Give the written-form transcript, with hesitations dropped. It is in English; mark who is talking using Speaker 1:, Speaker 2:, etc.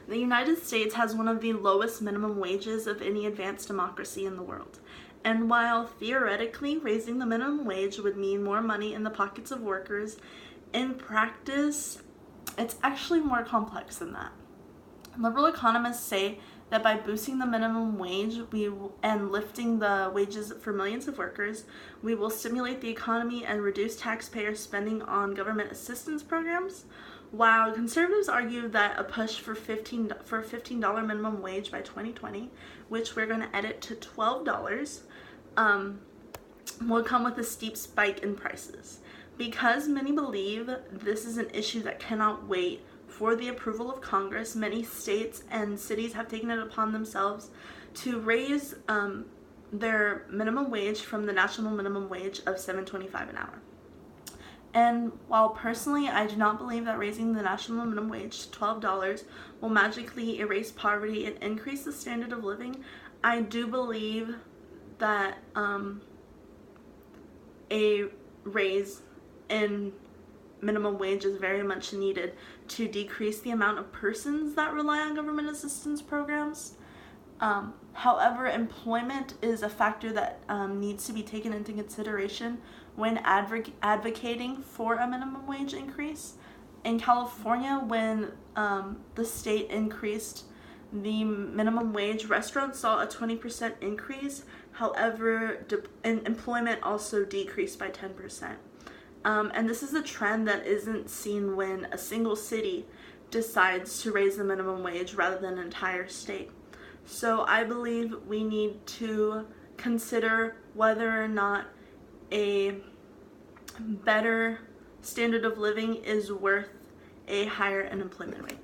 Speaker 1: The United States has one of the lowest minimum wages of any advanced democracy in the world. And while theoretically raising the minimum wage would mean more money in the pockets of workers, in practice, it's actually more complex than that. Liberal economists say that by boosting the minimum wage and lifting the wages for millions of workers, we will stimulate the economy and reduce taxpayer spending on government assistance programs, while conservatives argue that a push for a $15 minimum wage by 2020, which we're going to edit to $12, will come with a steep spike in prices. Because many believe this is an issue that cannot wait for the approval of Congress, many states and cities have taken it upon themselves to raise their minimum wage from the national minimum wage of $7.25 an hour. And while personally I do not believe that raising the national minimum wage to $12 will magically erase poverty and increase the standard of living, I do believe that a raise in minimum wage is very much needed to decrease the amount of persons that rely on government assistance programs. However, employment is a factor that needs to be taken into consideration when advocating for a minimum wage increase. In California, when the state increased the minimum wage, restaurants saw a 20% increase. However, employment also decreased by 10%. And this is a trend that isn't seen when a single city decides to raise the minimum wage rather than an entire state. So I believe we need to consider whether or not a better standard of living is worth a higher unemployment rate.